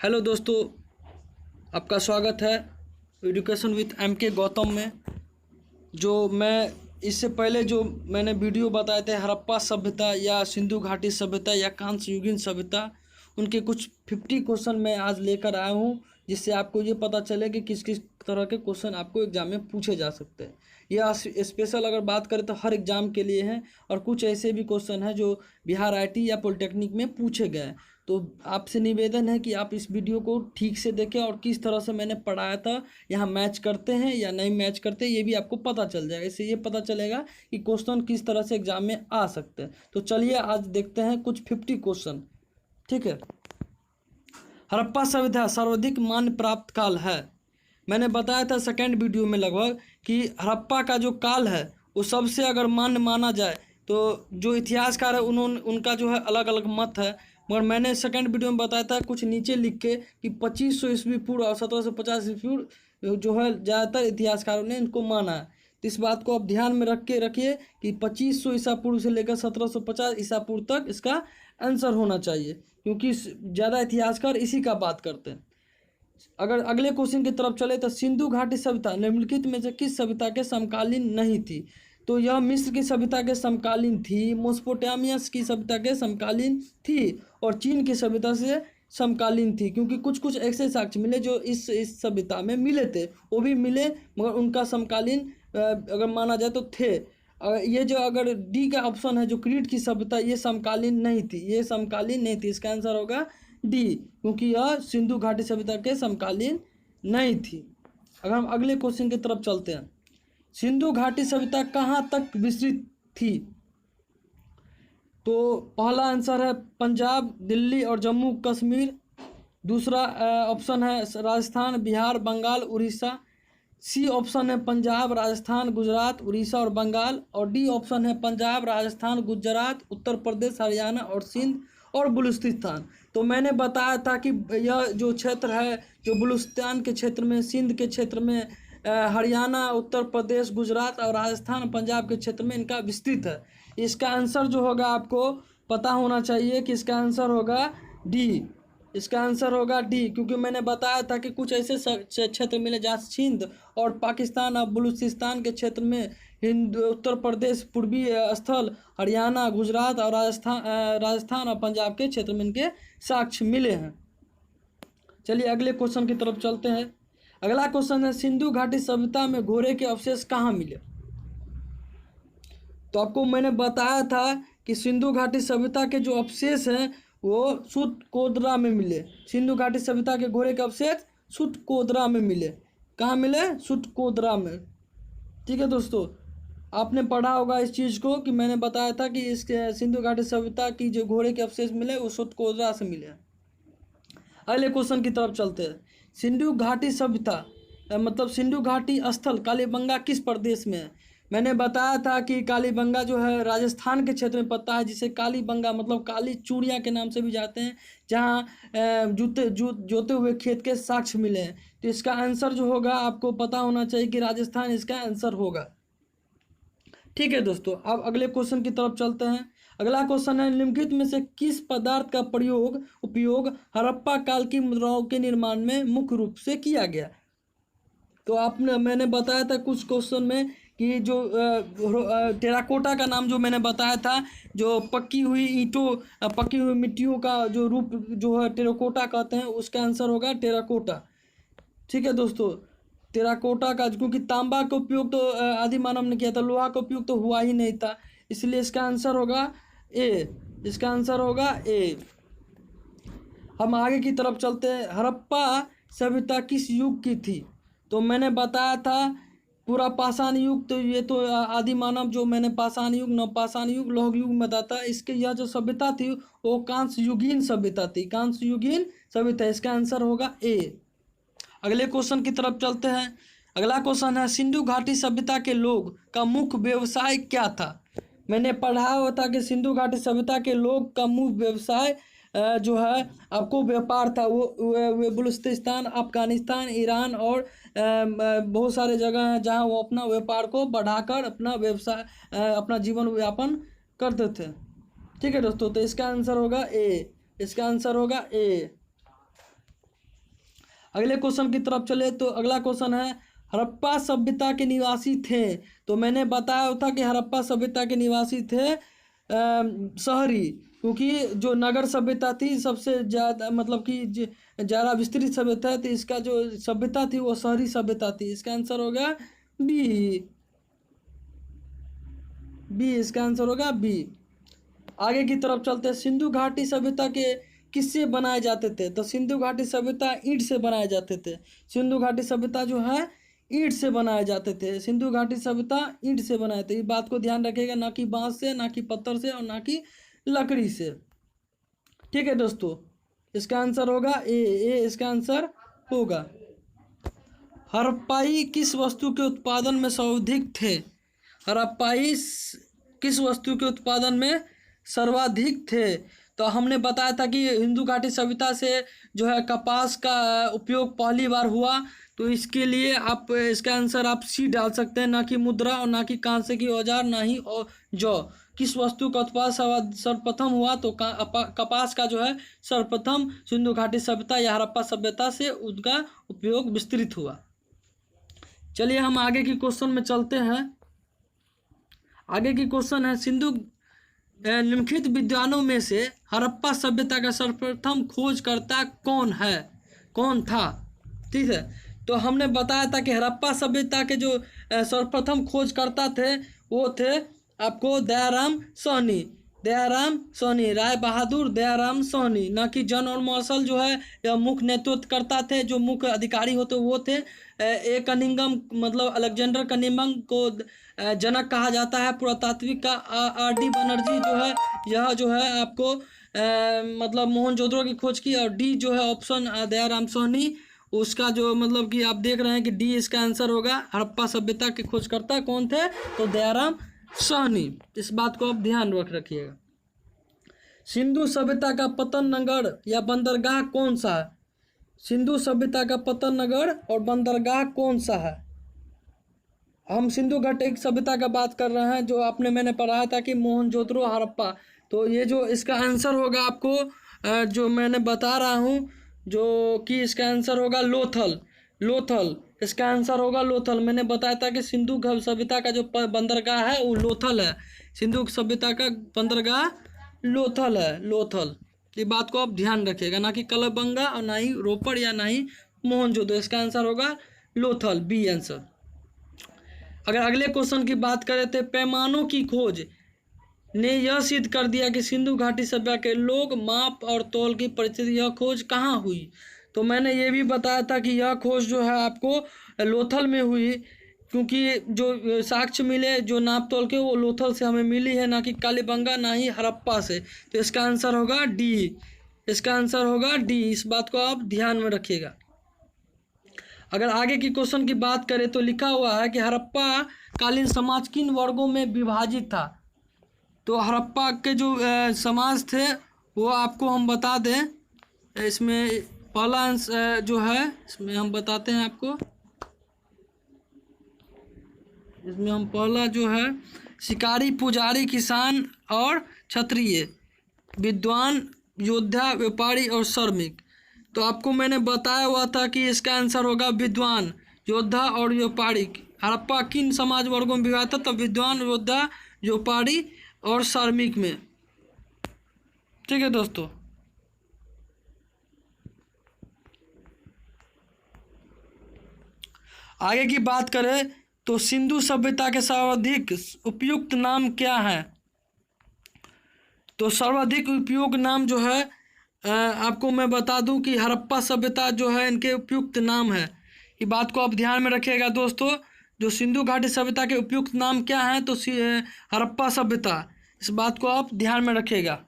Hello दोस्तों, आपका स्वागत है एजुकेशन विथ MK गौतम में। जो मैं इससे पहले जो मैंने वीडियो बताए थे हड़प्पा सभ्यता या सिंधु घाटी सभ्यता या कांस्य युगीन सभ्यता, उनके कुछ 50 क्वेश्चन मैं आज लेकर आया हूँ, जिससे आपको ये पता चले कि किस किस तरह के क्वेश्चन आपको एग्जाम में पूछे जा सकते हैं। यह स्पेशल अगर बात करें तो हर एग्जाम के लिए हैं, और कुछ ऐसे भी क्वेश्चन हैं जो बिहार IT या पॉलिटेक्निक में पूछे गए हैं। तो आपसे निवेदन है कि आप इस वीडियो को ठीक से देखें और किस तरह से मैंने पढ़ाया था, यहाँ मैच करते हैं या नहीं मैच करते, ये भी आपको पता चल जाएगा। इससे ये पता चलेगा कि क्वेश्चन किस तरह से एग्जाम में आ सकते हैं। तो चलिए आज देखते हैं कुछ 50 क्वेश्चन। ठीक है। हड़प्पा सभ्यता सर्वाधिक मान्य प्राप्त काल है। मैंने बताया था सेकेंड वीडियो में लगभग कि हड़प्पा का जो काल है वो सबसे अगर मान्य माना जाए, तो जो इतिहासकार है उनका जो है अलग अलग मत है, मगर मैंने सेकंड वीडियो में बताया था कुछ नीचे लिख के कि 2500 ईस्वी पूर्व और 1750 ईस्वी पूर्व जो है ज़्यादातर इतिहासकारों ने इनको माना है। तो इस बात को आप ध्यान में रख के रखिए कि 2500 ईसा पूर्व से लेकर 1750 ईसा पूर्व तक इसका आंसर होना चाहिए, क्योंकि ज़्यादा इतिहासकार इसी का बात करते हैं। अगर अगले क्वेश्चन की तरफ चले तो सिंधु घाटी सभ्यता निम्नलिखित में से किस सभ्यता के समकालीन नहीं थी? तो यह मिस्र की सभ्यता के समकालीन थी, मेसोपोटामिया की सभ्यता के समकालीन थी, और चीन की सभ्यता से समकालीन थी। क्योंकि कुछ कुछ ऐसे साक्ष्य मिले जो इस सभ्यता में मिले थे, वो भी मिले, मगर उनका समकालीन अगर माना जाए तो थे। ये जो अगर डी का ऑप्शन है जो क्रीट की सभ्यता, ये समकालीन नहीं थी, ये समकालीन नहीं थी। इसका आंसर होगा डी, क्योंकि यह सिंधु घाटी सभ्यता के समकालीन नहीं थी। अगर हम अगले क्वेश्चन की तरफ चलते हैं, सिंधु घाटी सभ्यता कहाँ तक विस्तृत थी? तो पहला आंसर है पंजाब, दिल्ली और जम्मू कश्मीर। दूसरा ऑप्शन है राजस्थान, बिहार, बंगाल, उड़ीसा। सी ऑप्शन है पंजाब, राजस्थान, गुजरात, उड़ीसा और बंगाल। और डी ऑप्शन है पंजाब, राजस्थान, गुजरात, उत्तर प्रदेश, हरियाणा और सिंध और बलूचिस्तान। तो मैंने बताया था कि यह जो क्षेत्र है, जो बलूचिस्तान के क्षेत्र में, सिंध के क्षेत्र में, हरियाणा, उत्तर प्रदेश, गुजरात और राजस्थान, पंजाब के क्षेत्र में इनका विस्तृत है। इसका आंसर जो होगा आपको पता होना चाहिए कि इसका आंसर होगा डी। इसका आंसर होगा डी, क्योंकि मैंने बताया था कि कुछ ऐसे क्षेत्र मिले जहाँ सिंध और पाकिस्तान और बलूचिस्तान के क्षेत्र में उत्तर प्रदेश, पूर्वी स्थल, हरियाणा, गुजरात और राजस्थान और पंजाब के क्षेत्र में इनके साक्ष्य मिले हैं। चलिए अगले क्वेश्चन की तरफ चलते हैं। अगला क्वेश्चन है सिंधु घाटी सभ्यता में घोड़े के अवशेष कहाँ मिले? तो आपको मैंने बताया था कि सिंधु घाटी सभ्यता के जो अवशेष हैं वो सुटकोदरा में मिले। सिंधु घाटी सभ्यता के घोड़े के अवशेष सुटकोदरा में मिले। कहाँ मिले? सुटकोदरा में। ठीक है दोस्तों, आपने पढ़ा होगा इस चीज़ को कि मैंने बताया था कि इस सिंधु घाटी सभ्यता की जो घोड़े के अवशेष मिले वो सुटकोदरा से मिले। अगले क्वेश्चन की तरफ चलते हैं। सिंधु घाटी सभ्यता मतलब सिंधु घाटी स्थल कालीबंगा किस प्रदेश में है? मैंने बताया था कि कालीबंगा जो है राजस्थान के क्षेत्र में पड़ता है, जिसे कालीबंगा मतलब काली चूड़ियाँ के नाम से भी जाते हैं, जहाँ जोते हुए खेत के साक्ष्य मिले हैं। तो इसका आंसर जो होगा आपको पता होना चाहिए कि राजस्थान इसका आंसर होगा। ठीक है दोस्तों, अब अगले क्वेश्चन की तरफ चलते हैं। अगला क्वेश्चन है निम्नलिखित में से किस पदार्थ का उपयोग हड़प्पा काल की मुद्राओं के निर्माण में मुख्य रूप से किया गया? तो मैंने बताया था कुछ क्वेश्चन में कि जो टेराकोटा का नाम जो मैंने बताया था, जो पक्की हुई ईंटों, पक्की हुई मिट्टियों का जो रूप जो है टेराकोटा कहते हैं, उसका आंसर होगा टेराकोटा। ठीक है दोस्तों, टेराकोटा का, क्योंकि तांबा का उपयोग तो आदि मानव ने किया था, लोहा का उपयोग तो हुआ ही नहीं था, इसलिए इसका आंसर होगा ए। इसका आंसर होगा ए। हम आगे की तरफ चलते हैं। हड़प्पा सभ्यता किस युग की थी? तो मैंने बताया था पूरा पाषाण युग, तो ये तो आदि मानव जो मैंने पाषाण युग, नवपाषाण युग, लौह युग में बताया। इसके यह जो सभ्यता थी वो कांस्य युगीन सभ्यता थी, कांस्य युगीन सभ्यता। इसका आंसर होगा ए। अगले क्वेश्चन की तरफ चलते हैं। अगला क्वेश्चन है सिंधु घाटी सभ्यता के लोग का मुख्य व्यवसाय क्या था? मैंने पढ़ा हुआ था कि सिंधु घाटी सभ्यता के लोग का मुख्य व्यवसाय जो है आपको व्यापार था। वो बलूचिस्तान, अफगानिस्तान, ईरान और बहुत सारे जगह हैं जहां वो अपना व्यापार को बढ़ाकर अपना व्यवसाय, अपना जीवन यापन करते थे। ठीक है दोस्तों, तो इसका आंसर होगा ए। इसका आंसर होगा ए। अगले क्वेश्चन की तरफ चले तो अगला क्वेश्चन है हड़प्पा सभ्यता के निवासी थे। तो मैंने बताया था कि हड़प्पा सभ्यता के निवासी थे शहरी, क्योंकि जो नगर सभ्यता थी सबसे ज़्यादा मतलब कि ज़्यादा विस्तृत सभ्यता थी, इसका जो सभ्यता थी वो शहरी सभ्यता थी। इसका आंसर होगा बी। इसका आंसर होगा बी। आगे की तरफ चलते हैं। सिंधु घाटी सभ्यता के किससे बनाए जाते थे? तो सिंधु घाटी सभ्यता ईंट से बनाए जाते थे। सिंधु घाटी सभ्यता जो है ईंट से बनाए जाते थे। सिंधु घाटी सभ्यता ईंट से बनाए थे। इस बात को ध्यान रखिएगा, ना कि बांस से, ना कि पत्थर से और ना कि लकड़ी से। ठीक है दोस्तों, इसका आंसर होगा ए। इसका आंसर होगा। हड़प्पाई किस वस्तु के उत्पादन में सर्वाधिक थे? हड़प्पाई किस वस्तु के उत्पादन में सर्वाधिक थे? तो हमने बताया था कि सिंधु घाटी सभ्यता से जो है कपास का उपयोग पहली बार हुआ। तो इसके लिए आप इसका आंसर आप सी डाल सकते हैं, ना कि मुद्रा और ना कि कांसे की औजार, ना ही जौ। किस वस्तु का उत्पादन सर्वप्रथम हुआ? तो कपास का जो है सर्वप्रथम सिंधु घाटी सभ्यता या हड़प्पा सभ्यता से उसका उपयोग विस्तृत हुआ। चलिए हम आगे की क्वेश्चन में चलते हैं। आगे की क्वेश्चन है सिंधु निम्नलिखित विद्वानों में से हड़प्पा सभ्यता का सर्वप्रथम खोजकर्ता कौन है, कौन था? ठीक है, तो हमने बताया था कि हड़प्पा सभ्यता के जो सर्वप्रथम खोजकर्ता थे वो थे आपको दयाराम साहनी। दयाराम साहनी, राय बहादुर दयाराम साहनी, ना कि जॉन और मार्शल जो है यह मुख्य नेतृत्व करता थे। जो मुख्य अधिकारी होते वो थे ए कनिंगम, मतलब अलेक्जेंडर कनिंगम को जनक कहा जाता है पुरातात्विक का। R.D. बनर्जी जो है यह जो है आपको मतलब मोहनजोदड़ो की खोज की। और डी जो है ऑप्शन दयाराम साहनी, उसका जो मतलब कि आप देख रहे हैं कि डी इसका आंसर होगा। हड़प्पा सभ्यता के खोजकर्ता कौन थे? तो दयाराम साहनी। इस बात को आप ध्यान रखिएगा। सिंधु सभ्यता का पतन नगर या बंदरगाह कौन सा है? सिंधु सभ्यता का पतन नगर और बंदरगाह कौन सा है? हम सिंधु घाटी सभ्यता का बात कर रहे हैं, जो मैंने पढ़ाया था कि मोहनजोदड़ो हड़प्पा। तो ये जो इसका आंसर होगा आपको जो मैंने बता रहा हूँ, जो कि इसका आंसर होगा लोथल। लोथल इसका आंसर होगा लोथल। मैंने बताया था कि सिंधु सभ्यता का जो बंदरगाह है वो लोथल है। सिंधु सभ्यता का बंदरगाह लोथल है, लोथल। ये बात को आप ध्यान रखिएगा, ना कि कलबंगा और ना ही रोपड़ या ना ही मोहनजोदड़ो। इसका आंसर होगा लोथल, बी आंसर। अगर अगले क्वेश्चन की बात करें तो पैमानों की खोज ने यह सिद्ध कर दिया कि सिंधु घाटी सभ्यता के लोग माप और तौल की परिस्थिति। यह खोज कहाँ हुई? तो मैंने ये भी बताया था कि यह खोज जो है आपको लोथल में हुई, क्योंकि जो साक्ष्य मिले जो नाप तौल के वो लोथल से हमें मिली है, ना कि कालीबंगा ना ही हड़प्पा से। तो इसका आंसर होगा डी। इसका आंसर होगा डी। इस बात को आप ध्यान में रखिएगा। अगर आगे की क्वेश्चन की बात करें तो लिखा हुआ है कि हड़प्पा कालीन समाज किन वर्गों में विभाजित था? तो हड़प्पा के जो समाज थे वो आपको हम बता दें। इसमें पहला जो है इसमें हम बताते हैं आपको। इसमें हम पहला जो है शिकारी, पुजारी, किसान और क्षत्रिय, विद्वान, योद्धा, व्यापारी और श्रमिक। तो आपको मैंने बताया हुआ था कि इसका आंसर होगा विद्वान, योद्धा और व्यापारी। हड़प्पा किन समाज वर्गों में विभाजित था? तो विद्वान, योद्धा, व्यापारी और श्रमिक में। ठीक है दोस्तों, आगे की बात करें तो सिंधु सभ्यता के सर्वाधिक उपयुक्त नाम क्या है? तो सर्वाधिक उपयुक्त नाम जो है आपको मैं बता दूं कि हड़प्पा सभ्यता जो है इनके उपयुक्त नाम है। ये बात को आप ध्यान में रखिएगा दोस्तों। जो सिंधु घाटी सभ्यता के उपयुक्त नाम क्या है? तो हड़प्पा सभ्यता। इस बात को आप ध्यान में रखिएगा।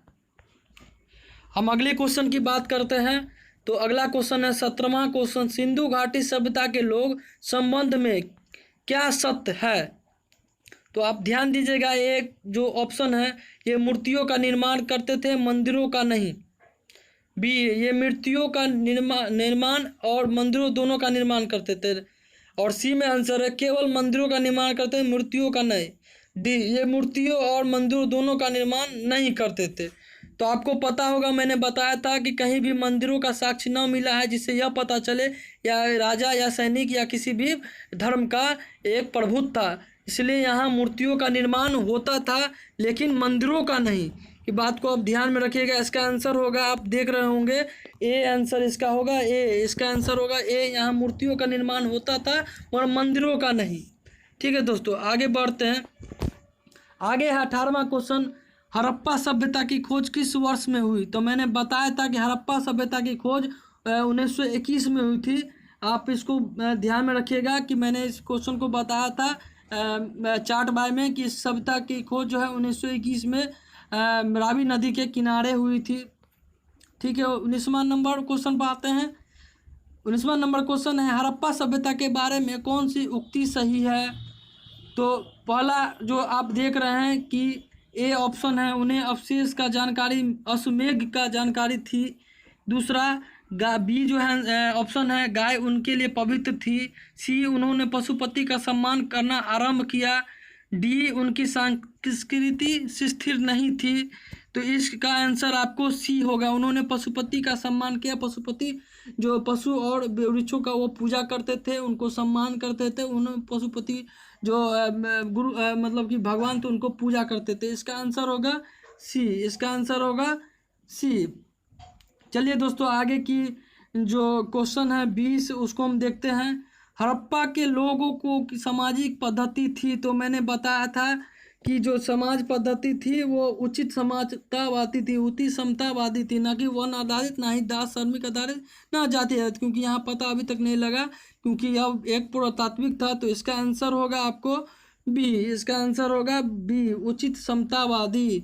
हम अगले क्वेश्चन की बात करते हैं। तो अगला क्वेश्चन है 17वां क्वेश्चन। सिंधु घाटी सभ्यता के लोग संबंध में क्या सत्य है? तो आप ध्यान दीजिएगा, एक जो ऑप्शन है ये मूर्तियों का निर्माण करते थे, मंदिरों का नहीं। बी, ये मूर्तियों का निर्माण और मंदिरों दोनों का निर्माण करते थे। और सी में आंसर है केवल मंदिरों का निर्माण करते थे, मूर्तियों का नहीं। डी, ये मूर्तियों और मंदिरों दोनों का निर्माण नहीं करते थे। तो आपको पता होगा, मैंने बताया था कि कहीं भी मंदिरों का साक्ष्य न मिला है जिससे यह पता चले या राजा या सैनिक या किसी भी धर्म का एक प्रभुत्व था, इसलिए यहाँ मूर्तियों का निर्माण होता था लेकिन मंदिरों का नहीं। कि बात को आप ध्यान में रखिएगा। इसका आंसर होगा, आप देख रहे होंगे, ए आंसर इसका होगा, ए इसका आंसर होगा ए। यहाँ मूर्तियों का निर्माण होता था और मंदिरों का नहीं। ठीक है दोस्तों, आगे बढ़ते हैं। आगे है 18वां क्वेश्चन, हड़प्पा सभ्यता की खोज किस वर्ष में हुई? तो मैंने बताया था कि हड़प्पा सभ्यता की खोज 1921 में हुई थी। आप इसको ध्यान में रखिएगा कि मैंने इस क्वेश्चन को बताया था चार्ट बाय में कि इस सभ्यता की खोज जो है 1921 में रावी नदी के किनारे हुई थी। ठीक है, 19वां नंबर क्वेश्चन पर आते हैं। 19वां नंबर क्वेश्चन है, हड़प्पा सभ्यता के बारे में कौन सी उक्ति सही है? तो पहला जो आप देख रहे हैं कि ए ऑप्शन है, उन्हें अवशेष का जानकारी अश्वमेध का जानकारी थी। दूसरा बी जो है ऑप्शन है, गाय उनके लिए पवित्र थी। सी, उन्होंने पशुपति का सम्मान करना आरंभ किया। डी, उनकी संस्कृति स्थिर नहीं थी। तो इसका आंसर आपको सी होगा, उन्होंने पशुपति का सम्मान किया। पशुपति जो पशु और वृक्षों का वो पूजा करते थे, उनको सम्मान करते थे। उन्होंने पशुपति जो गुरु मतलब कि भगवान थे, उनको पूजा करते थे। इसका आंसर होगा सी, इसका आंसर होगा सी। चलिए दोस्तों, आगे की जो क्वेश्चन है 20, उसको हम देखते हैं। हड़प्पा के लोगों को सामाजिक पद्धति थी, तो मैंने बताया था कि जो समाज पद्धति थी वो उचित समाजतावादी थी, उचित समतावादी थी, ना कि वर्ण आधारित, ना ही दास श्रमिक आधारित, ना जाति आधारित। क्योंकि यहाँ पता अभी तक नहीं लगा, क्योंकि अब एक पुरातात्विक था। तो इसका आंसर होगा आपको बी, इसका आंसर होगा बी, उचित समतावादी।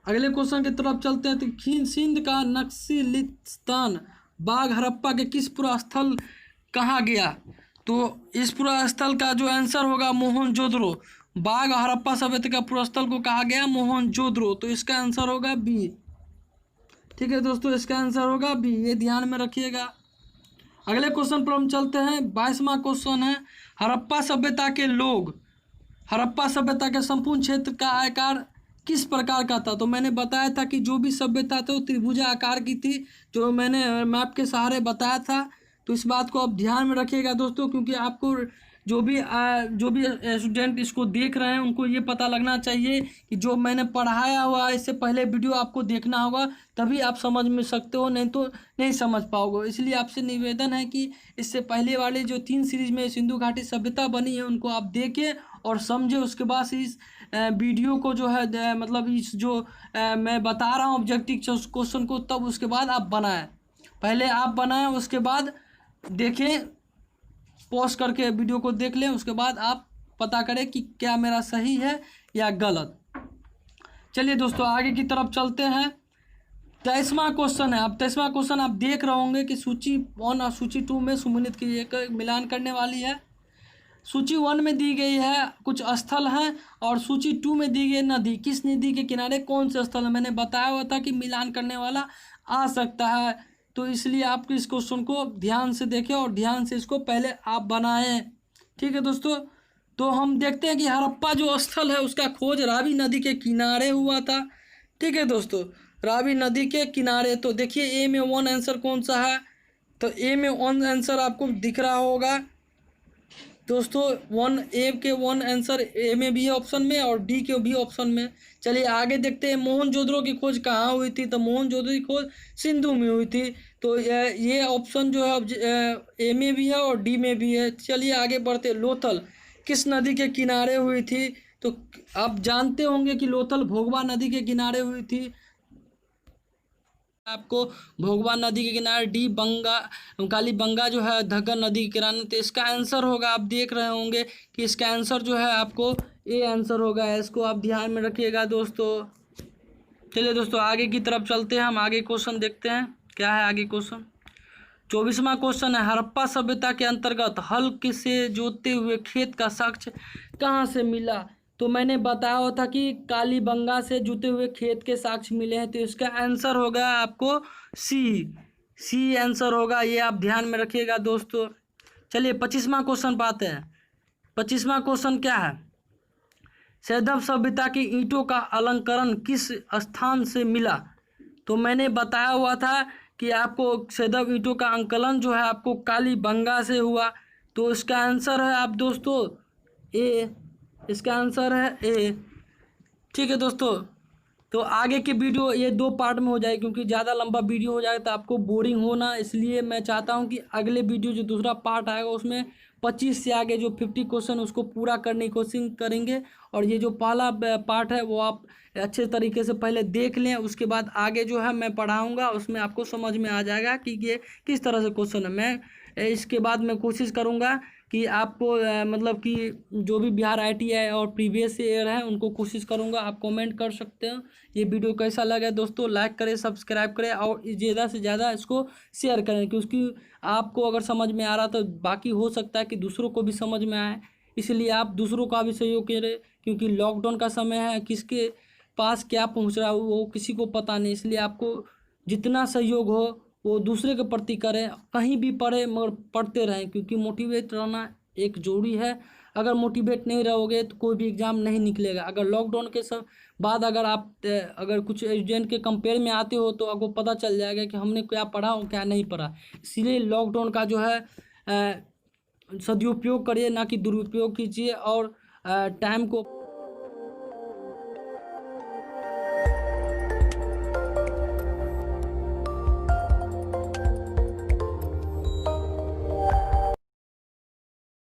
अगले क्वेश्चन की तरफ चलते हैं। तो सिंध का नक्सलिस्तान बाग हड़प्पा के किस पुरास्थल कहा गया? तो इस पुरास्थल का जो आंसर होगा मोहनजोदड़ो। बाग हड़प्पा सभ्यता का पुरास्थल को कहा गया मोहनजोदड़ो। तो इसका आंसर होगा बी। ठीक है दोस्तों, इसका आंसर होगा बी, ये ध्यान में रखिएगा। अगले क्वेश्चन पर हम चलते हैं। 22वां क्वेश्चन है, हड़प्पा सभ्यता के लोग, हड़प्पा सभ्यता के संपूर्ण क्षेत्र का आकार किस प्रकार का था? तो मैंने बताया था कि जो भी सभ्यता थी वो त्रिभुजा आकार की थी, जो मैंने मैप के सहारे बताया था। तो इस बात को आप ध्यान में रखिएगा दोस्तों, क्योंकि आपको जो भी स्टूडेंट इसको देख रहे हैं उनको ये पता लगना चाहिए कि जो मैंने पढ़ाया हुआ इससे पहले वीडियो आपको देखना होगा, तभी आप समझ में सकते हो, नहीं तो नहीं समझ पाओगे। इसलिए आपसे निवेदन है कि इससे पहले वाले जो 3 सीरीज में सिंधु घाटी सभ्यता बनी है उनको आप देखें और समझें। उसके बाद इस वीडियो को जो है मतलब इस जो मैं बता रहा हूँ ऑब्जेक्टिव क्वेश्चन को, तब उसके बाद आप बनाएं। पहले आप बनाएं, उसके बाद देखें, पॉज करके वीडियो को देख लें, उसके बाद आप पता करें कि क्या मेरा सही है या गलत। चलिए दोस्तों, आगे की तरफ चलते हैं। 23वां क्वेश्चन है। अब 23वां क्वेश्चन आप देख रहे होंगे कि सूची 1 और सूची 2 में सुमिलित की एक मिलान करने वाली है। सूची 1 में दी गई है कुछ स्थल हैं और सूची 2 में दी गई नदी। किस नदी के किनारे कौन से स्थल है? मैंने बताया हुआ था कि मिलान करने वाला आ सकता है, तो इसलिए आप इस क्वेश्चन को ध्यान से देखें और ध्यान से इसको पहले आप बनाएं। ठीक है दोस्तों, तो हम देखते हैं कि हड़प्पा जो स्थल है उसका खोज रावी नदी के किनारे हुआ था। ठीक है दोस्तों, रावी नदी के किनारे। तो देखिए ए में 1 आंसर कौन सा है? तो ए में 1 आंसर आपको दिख रहा होगा दोस्तों। 1 ए के 1 आंसर ए में भी है ऑप्शन में और डी के भी ऑप्शन में। चलिए आगे देखते हैं, मोहनजोदड़ो की खोज कहाँ हुई थी? तो मोहनजोदड़ो की खोज सिंधु में हुई थी। तो ये ऑप्शन जो है ए में भी है और डी में भी है। चलिए आगे बढ़ते हैं। लोथल किस नदी के किनारे हुई थी? तो आप जानते होंगे कि लोथल भोगवा नदी के किनारे हुई थी। आपको भोगवा नदी के किनारे, डी बंगा कालीबंगा जो है घग्गर नदी के किनारे। तो इसका आंसर होगा, आप देख रहे होंगे कि इसका आंसर जो है आपको ए आंसर होगा। इसको आप ध्यान में रखिएगा दोस्तों। चलिए दोस्तों, आगे की तरफ चलते हैं। हम आगे क्वेश्चन देखते हैं क्या है आगे क्वेश्चन। 24वां क्वेश्चन है, हड़प्पा सभ्यता के अंतर्गत हल से जोतते हुए खेत का साक्ष्य कहाँ से मिला? तो मैंने बताया हुआ था कि कालीबंगा से जुते हुए खेत के साक्ष्य मिले हैं। तो इसका आंसर होगा आपको सी, सी आंसर होगा, ये आप ध्यान में रखिएगा दोस्तों। चलिए 25वां क्वेश्चन पाते हैं। 25वां क्वेश्चन क्या है? सैंधव सभ्यता की ईंटों का अलंकरण किस स्थान से मिला? तो मैंने बताया हुआ था कि आपको सैंधव ईंटों का अंकलन जो है आपको कालीबंगा से हुआ। तो इसका आंसर है आप दोस्तों ए, इसका आंसर है ए। ठीक है दोस्तों, तो आगे के वीडियो ये 2 पार्ट में हो जाए, क्योंकि ज़्यादा लंबा वीडियो हो जाएगा तो आपको बोरिंग होना, इसलिए मैं चाहता हूँ कि अगले वीडियो जो दूसरा पार्ट आएगा उसमें 25 से आगे जो 50 क्वेश्चन उसको पूरा करने की कोशिश करेंगे। और ये जो पहला पार्ट है वो आप अच्छे तरीके से पहले देख लें, उसके बाद आगे जो है मैं पढ़ाऊँगा, उसमें आपको समझ में आ जाएगा कि ये किस तरह से क्वेश्चन है। मैं इसके बाद मैं कोशिश करूँगा कि आपको मतलब कि जो भी बिहार ITI और प्रीवियस ईयर है उनको कोशिश करूंगा। आप कमेंट कर सकते हैं ये वीडियो कैसा लगा दोस्तों। लाइक करें, सब्सक्राइब करें और ज़्यादा से ज़्यादा इसको शेयर करें, क्योंकि आपको अगर समझ में आ रहा तो बाकी हो सकता है कि दूसरों को भी समझ में आए, इसलिए आप दूसरों का भी सहयोग करें, क्योंकि लॉकडाउन का समय है, किसके पास क्या पहुँच रहा है वो किसी को पता नहीं। इसलिए आपको जितना सहयोग हो वो दूसरे के प्रति करें, कहीं भी पढ़े मगर पढ़ते रहें, क्योंकि मोटिवेट रहना एक जरूरी है। अगर मोटिवेट नहीं रहोगे तो कोई भी एग्ज़ाम नहीं निकलेगा। अगर लॉकडाउन के सब बाद अगर आप अगर कुछ एग्जाम के कंपेयर में आते हो तो आपको पता चल जाएगा कि हमने क्या पढ़ा और क्या नहीं पढ़ा। इसलिए लॉकडाउन का जो है सदुपयोग करिए, ना कि दुरुपयोग कीजिए, और टाइम को